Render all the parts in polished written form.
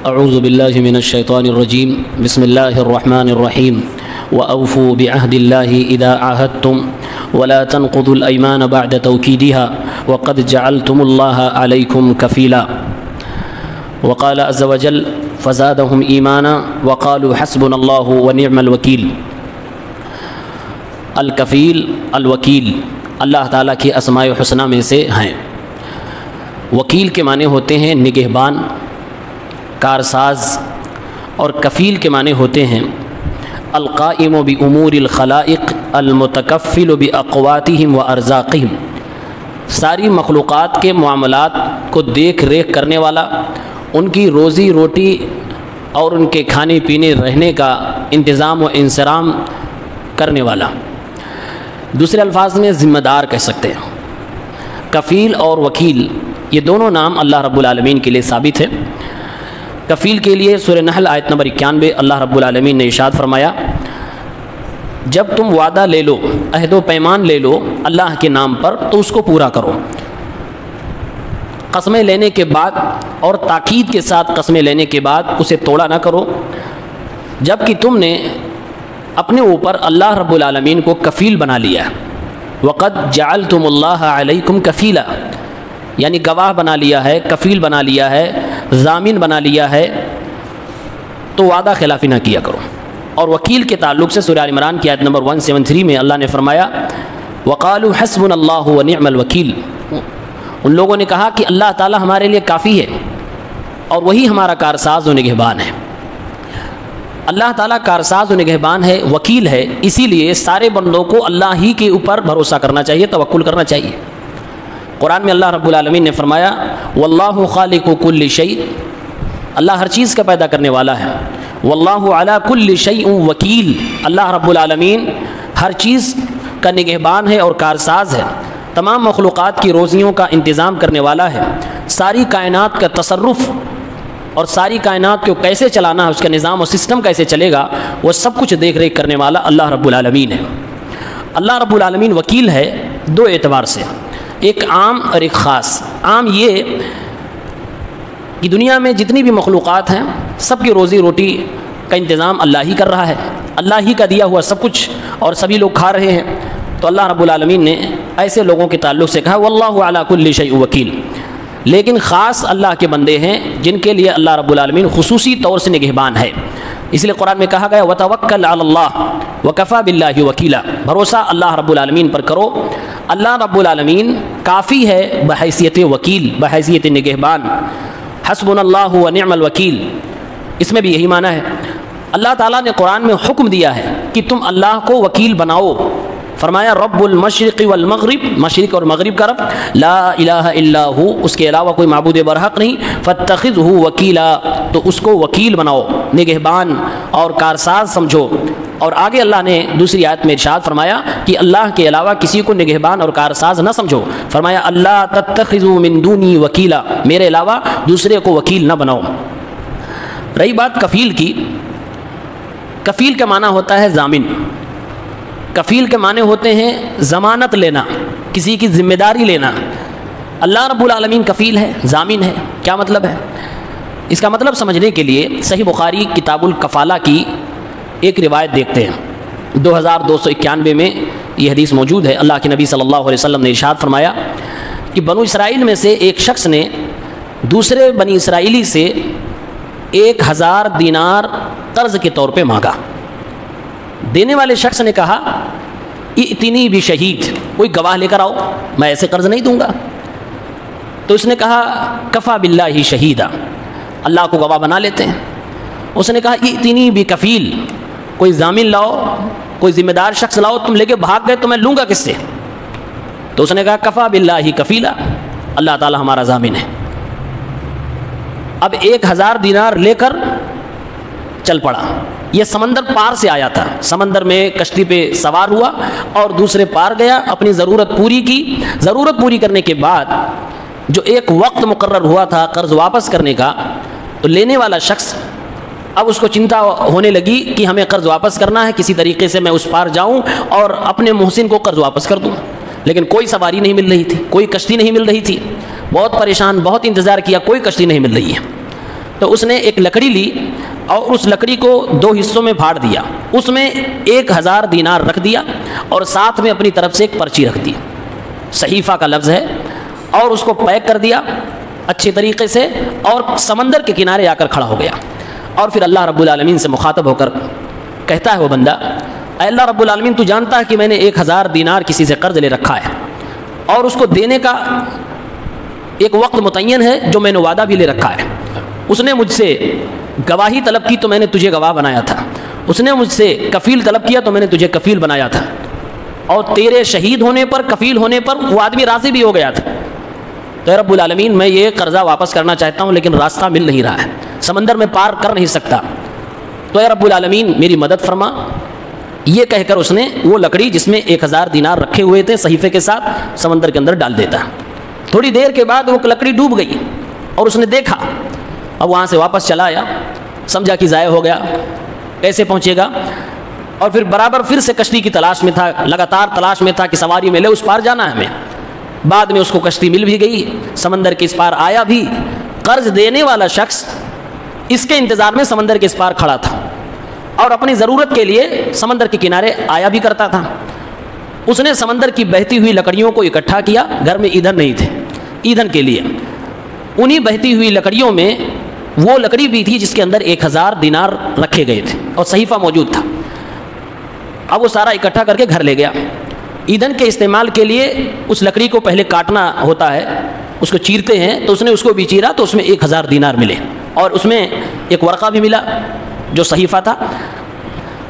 اعوذ باللہ من الشیطان الرجیم بسم اللہ الرحمن الرحیم وأوفوا بعهد الله إذا عاهدتم ولا تنقضوا الأيمان بعد توكيدها وقد جعلتم الله عليكم كفيلا وقال عز وجل فزادهم إيمانا وقالوا حسبنا الله ونعم الوكيل. الکفیل الوکیل اللہ تعالیٰ کی اسماء حسنہ میں سے ہیں. وکیل کے معنی ہوتے ہیں نگہبان، کارساز، اور کفیل کے معنی ہوتے ہیں القائم بامور الخلائق المتکفل باقواتهم وارزاقهم، ساری مخلوقات کے معاملات کو دیکھ ریکھ کرنے والا، ان کی روزی روٹی اور ان کے کھانے پینے رہنے کا انتظام و انصرام کرنے والا. دوسرے الفاظ میں ذمہ دار کہہ سکتے ہیں. کفیل اور وکیل یہ دونوں نام اللہ رب العالمین کے لیے ثابت ہے. کفیل کے لیے سورہ نحل آیت نمبر 91 اللہ رب العالمین نے ارشاد فرمایا جب تم وعدہ لے لو، عہد و پیمان لے لو اللہ کے نام پر تو اس کو پورا کرو. قسمیں لینے کے بعد اور تاکید کے ساتھ قسمیں لینے کے بعد اسے توڑا نہ کرو، جب کہ تم نے اپنے اوپر اللہ رب العالمین کو کفیل بنا لیا ہے. وقد جعلتم اللہ علیکم کفیلا، یعنی گواہ بنا لیا ہے، کفیل بنا لیا ہے، ضامن بنا لیا ہے، تو وعدہ خلافی نہ کیا کرو. اور وکیل کے تعلق سے سورہ آل عمران کی آیت نمبر 173 میں اللہ نے فرمایا وقالوا حسبنا اللہ ونعم الوکیل، ان لوگوں نے کہا کہ اللہ تعالیٰ ہمارے لیے کافی ہے اور وہی ہمارا کارساز و نگہبان ہے. اللہ تعالیٰ کارساز و نگہبان ہے، وکیل ہے، اسی لیے سارے بندوں کو اللہ ہی کے اوپر بھروسہ کرنا چاہیے، توکل کرنا چاہیے. قرآن میں اللہ رب العالمین نے فرمایا واللہ خالق کل شیء، اللہ ہر چیز کا پیدا کرنے والا ہے. واللہ علی کل شیء وکیل، اللہ رب العالمین ہر چیز کا نگہبان ہے اور کارساز ہے، تمام مخلوقات کی روزیوں کا انتظام کرنے والا ہے. ساری کائنات کا تصرف اور ساری کائنات کو کیسے چلانا ہے، اس کا نظام و سسٹم کیسے چلے گا، وہ سب کچھ دیکھ ریکھ کرنے والا اللہ رب العالمین ہے. اللہ رب العالمین وکیل ہے دو اعتبار سے، ایک عام اور ایک خاص. عام یہ کہ دنیا میں جتنی بھی مخلوقات ہیں سب کی روزی روٹی کا انتظام اللہ ہی کر رہا ہے، اللہ ہی کا دیا ہوا سب کچھ، اور سبھی لوگ کھا رہے ہیں. تو اللہ رب العالمین نے ایسے لوگوں کے تعلق سے کہا واللہ علی کل شیء وکیل. لیکن خاص اللہ کے بندے ہیں جن کے لیے اللہ رب العالمین خصوصی طور سے نگہبان ہے. اس لیے قرآن میں کہا گیا وتوکل علی اللہ وکفی باللہ وکیلا، بھروسہ اللہ رب العالمین پر کرو، اللہ رب العالمین کافی ہے بحیثیت وکیل، بحیثیت نگہبان. حسبنا اللہ ونعم الوکیل، اس میں بھی یہی معنی ہے. اللہ تعالیٰ نے قرآن میں حکم دیا ہے کہ تم اللہ کو وکیل بناؤ. فرمایا رب المشرق والمغرب، مشرق اور مغرب کا رب، لا الہ الا ہو، اس کے علاوہ کوئی معبود برحق نہیں، فاتخذہ وکیلا، تو اس کو وکیل بناؤ، نگہبان اور کارساز سمجھو. اور آگے اللہ نے دوسری آیت میں ارشاد فرمایا کہ اللہ کے علاوہ کسی کو نگہبان اور کارساز نہ سمجھو. فرمایا اللہ تتخذوا من دونی وکیلا، میرے علاوہ دوسرے کو وکیل نہ بناؤ. رہی بات کفیل کی، کفیل کا معنی ہوتا ہے ضامن. کفیل کے معنی ہوتے ہیں ضمانت لینا، کسی کی ذمہ داری لینا. اللہ رب العالمین کفیل ہے، ضامن ہے. کیا مطلب ہے؟ اس کا مطلب سمجھنے کے لیے صحیح بخاری کتاب الکفالہ کی ایک روایت دیکھتے ہیں. 2291 میں یہ حدیث موجود ہے. اللہ کے نبی صلی اللہ علیہ وسلم نے ارشاد فرمایا کہ بنو اسرائیل میں سے ایک شخص نے دوسرے بنی اسرائیلی سے 1000 دینار قرض کے طور پہ مانگا. دینے والے شخص نے کہا ائتنی بشہید، کوئی گواہ لے کر آؤ، میں ایسے قرض نہیں دوں گا. تو اس نے کہا کفا باللہ شہیدا، اللہ کو گواہ بنا لیتے ہیں. اس نے کہا ائتنی بکفیل، کوئی ضامن لاؤ، کوئی ذمہ دار شخص لاؤ، تم لے کے بھاگ گئے تو میں لوں گا کس سے؟ تو اس نے کہا کفا باللہ کفیلا، اللہ تعالی ہمارا ضامن ہے. اب 1000 دینار لے کر چل پڑا. یہ سمندر پار سے آیا تھا، سمندر میں کشتی پہ سوار ہوا اور دوسرے پار گیا، اپنی ضرورت پوری کی. ضرورت پوری کرنے کے بعد جو ایک وقت مقرر ہوا تھا قرض واپس کرنے کا، تو لینے والا شخص اب اس کو چنتا ہونے لگی کہ ہمیں قرض واپس کرنا ہے، کسی طریقے سے میں اس پار جاؤں اور اپنے محسن کو قرض واپس کر دوں. لیکن کوئی سواری نہیں مل رہی تھی، کوئی کشتی نہیں مل رہی تھی. بہت پریشان، بہت انتظار کیا، کوئی کشتی نہیں مل رہی ہے. تو اس نے ایک لکڑی لی اور اس لکڑی کو 2 حصوں میں پھاڑ دیا، اس میں 1000 دینار رکھ دیا اور ساتھ میں اپنی طرف سے ایک پرچی رکھ دی، صحیفہ کا لفظ ہے، اور اس کو پیک کر دیا اچھے طریقے سے اور سمندر کے کنارے آ کر کھڑا ہو گیا۔ اور پھر اللہ رب العالمین سے مخاطب ہو کر کہتا ہے وہ بندہ، اے اللہ رب العالمین، تو جانتا ہے کہ میں نے 1000 دینار کسی سے قرض لے رکھا ہے اور اس کو دینے کا ایک وقت متعین ہے جو میں نے وعدہ بھی لے رکھا ہے۔ اس نے مجھ سے گواہی طلب کی تو میں نے تجھے گواہ بنایا تھا، اس نے مجھ سے کفیل طلب کیا تو میں نے تجھے کفیل بنایا تھا، اور تیرے شہید ہونے پر، کفیل ہونے پر وہ آدمی راضی بھی ہو گیا تھا۔ تو اے رب العالمین، میں یہ قرضہ واپس کرنا چاہتا ہوں لیکن راستہ مل نہیں رہا ہے، سمندر میں پار کر نہیں سکتا، تو اے رب العالمین میری مدد فرما۔ یہ کہہ کر اس نے وہ لکڑی جس میں 1000 دینار رکھے ہوئے تھے صحیفے کے ساتھ سمندر کے اندر ڈال دیتا۔ تھوڑی دیر کے بعد وہ لکڑی ڈوب گئی اور اس نے دیکھا، اب وہاں سے واپس چلا آیا، سمجھا کہ ضائع ہو گیا، کیسے پہنچے گا، اور پھر برابر پھر سے کشتی کی تلاش میں تھا، لگاتار تلاش میں تھا کہ سواری ملے، اس پار جانا ہے ہمیں۔ بعد میں اس کو کشتی مل بھی گئی، سمندر کے اس پار آیا بھی۔ قرض دینے والا شخص اس کے انتظار میں سمندر کے اس پار کھڑا تھا اور اپنی ضرورت کے لیے سمندر کے کنارے آیا بھی کرتا تھا۔ اس نے سمندر کی بہتی ہوئی لکڑیوں کو اکٹھا کیا، گھر میں ایندھن نہیں تھے، ایندھن کے لیے انہی بہتی ہوئی لکڑیوں میں وہ لکڑی بھی تھی جس کے اندر 1000 دینار رکھے گئے تھے اور صحیفہ موجود تھا۔ اب وہ سارا اکٹھا کر کے گھر لے گیا۔ ایندھن کے استعمال کے لیے اس لکڑی کو پہلے کاٹنا ہوتا ہے، اس کو چیرتے ہیں، تو اس نے اس کو بھی چیرا تو اس میں 1000 دینار ملے اور اس میں ایک ورقہ بھی ملا جو صحیفہ تھا۔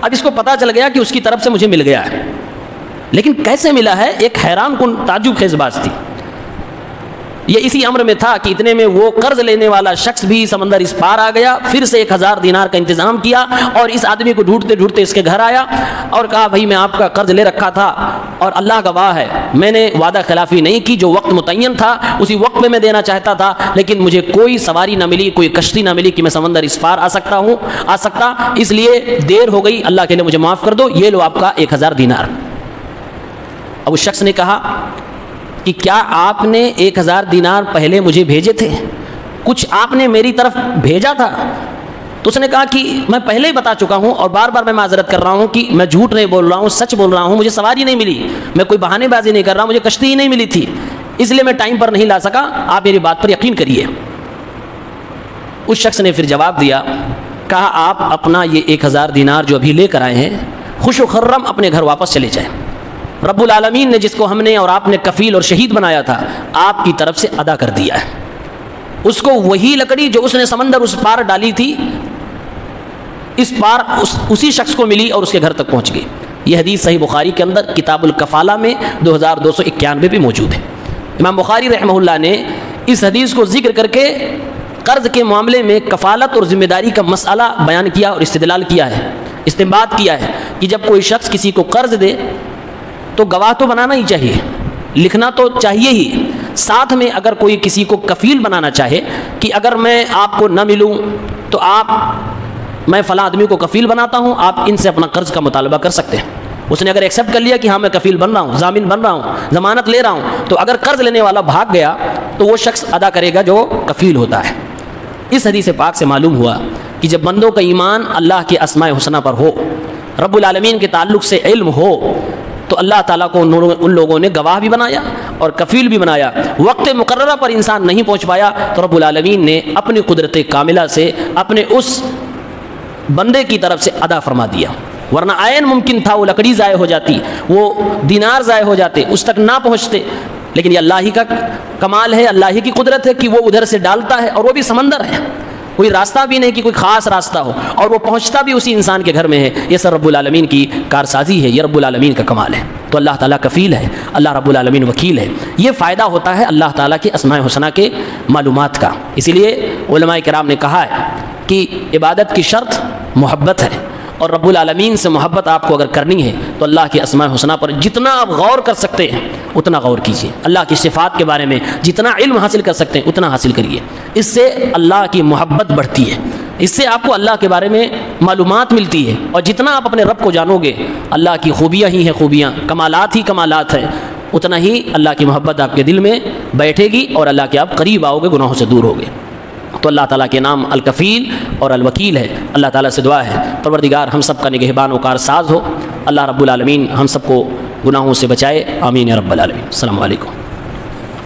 اب اس کو پتہ چل گیا کہ اس کی طرف سے مجھے مل گیا ہے، لیکن کیسے ملا ہے، ایک حیران کن تعجب خیز بات تھی۔ یہ اسی امر میں تھا کہ اتنے میں وہ قرض لینے والا شخص بھی سمندر اس پار آ گیا، پھر سے 1000 دینار کا انتظام کیا اور اس آدمی کو ڈھونڈتے ڈھونڈتے اس کے گھر آیا اور کہا، بھائی میں آپ کا قرض لے رکھا تھا اور اللہ گواہ ہے میں نے وعدہ خلافی نہیں کی، جو وقت متعین تھا اسی وقت میں دینہ چاہتا تھا، لیکن مجھے کوئی سواری نہ ملی، کوئی کشتی نہ ملی کہ میں سمندر اس پار آ سکتا، اس لیے دیر ہو گئی، اللہ کے لیے مجھے معاف کر دو، یہ لو آپ کا 1000 دینار۔ اب اس شخص نے کہا کہ کیا آپ نے 1000 دینار پہلے مجھے بھیجے تھے، کچھ آپ نے میری طرف بھیجا تھا؟ تو اس نے کہا کہ میں پہلے ہی بتا چکا ہوں اور بار بار میں معذرت کر رہا ہوں کہ میں جھوٹ نہیں بول رہا ہوں، سچ بول رہا ہوں، مجھے سواری نہیں ملی، میں کوئی بہانے بازی نہیں کر رہا ہوں، مجھے کشتی ہی نہیں ملی تھی، اس لیے میں ٹائم پر نہیں لا سکا، آپ میری بات پر یقین کریے۔ اس شخص نے پھر جواب دیا، کہا آپ اپنا یہ 1000 دینار جو ابھی لے کر آئے ہیں خوش و خرم اپنے گھر واپس چلے جائیں، رب العالمین نے جس کو ہم نے اور آپ نے کفیل اور شہید بنایا تھا آپ کی طرف سے ادا کر دیا ہے۔ اس کو وہی لکڑی جو اس نے سمندر اس پار ڈالی تھی اس پار اسی شخص کو ملی اور اس کے گھر تک پہنچ گئی۔ یہ حدیث صحیح بخاری کے اندر کتاب الکفالہ میں 2291 پہ موجود ہے۔ امام بخاری رحمہ اللہ نے اس حدیث کو ذکر کر کے قرض کے معاملے میں کفالت اور ذمہ داری کا مسئلہ بیان کیا اور استدلال کیا ہے، استنباط کیا ہے کہ جب کوئی شخص کسی کو قرض دے تو گواہ تو بنانا ہی چاہیے، لکھنا تو چاہیے ہی، ساتھ میں اگر کوئی کسی کو کفیل بنانا چاہے کہ اگر میں آپ کو نہ ملوں تو میں فلاں آدمی کو کفیل بناتا ہوں، آپ ان سے اپنا قرض کا مطالبہ کر سکتے ہیں۔ اس نے اگر ایکسیپٹ کر لیا کہ ہاں میں کفیل بن رہا ہوں، ضامن بن رہا ہوں، ضمانت لے رہا ہوں، تو اگر قرض لینے والا بھاگ گیا تو وہ شخص ادا کرے گا جو کفیل ہوتا ہے۔ اس حدیث پاک سے معلوم ہوا کہ جب بندوں کا ایمان اللہ کے اسماء حسنہ پر ہو، رب العالمین کے تعلق سے علم ہو، تو اللہ تعالیٰ کو ان لوگوں نے گواہ بھی بنایا اور کفیل بھی بنایا۔ وقت مقررہ پر انسان نہیں پہنچ پایا تو رب العالمین نے اپنی قدرت کاملہ سے اپنے اس بندے کی طرف سے ادا فرما دیا، ورنہ عین ممکن تھا وہ لکڑی ضائع ہو جاتی، وہ دینار ضائع ہو جاتے، اس تک نہ پہنچتے، لیکن یہ اللہ ہی کا کمال ہے، اللہ ہی کی قدرت ہے کہ وہ ادھر سے ڈالتا ہے، اور وہ بھی سمندر ہے، کوئی راستہ بھی نہیں کہ کوئی خاص راستہ ہو، اور وہ پہنچتا بھی اسی انسان کے گھر میں ہے۔ یہ سب رب العالمین کی کارسازی ہے، یہ رب العالمین کا کمال ہے۔ تو اللہ تعالیٰ کفیل ہے، اللہ رب العالمین وکیل ہے۔ یہ فائدہ ہوتا ہے اللہ تعالیٰ کے اسماء حسنہ کے معلومات کا۔ اسی لیے علماء کرام نے کہا ہے کہ عبادت کی شرط محبت ہے، اور رب العالمین سے محبت آپ کو اگر کرنی ہے تو اللہ کے اسماء حسنہ پر جتنا آپ غور کر سکتے ہیں اتنا غور کیجیے، اللہ کی صفات کے بارے میں جتنا علم حاصل کر سکتے ہیں اتنا حاصل کریے، اس سے اللہ کی محبت بڑھتی ہے، اس سے آپ کو اللہ کے بارے میں معلومات ملتی ہے، اور جتنا آپ اپنے رب کو جانو گے، اللہ کی خوبیاں ہی ہیں خوبیاں، کمالات ہی کمالات ہیں، اتنا ہی اللہ کی محبت آپ کے دل میں بیٹھے گی اور اللہ کے آپ قریب آؤ گے، گناہوں سے دور ہوگے۔ تو تو اللہ تعالیٰ کے نام الکفیل اور الوکیل ہے۔ اللہ تعالیٰ سے دعا ہے پروردگار ہم سب کا نگہبان و کارساز ہو، اللہ رب العالمین ہم سب کو گناہوں سے بچائے، آمین یا رب العالمین۔ السلام علیکم۔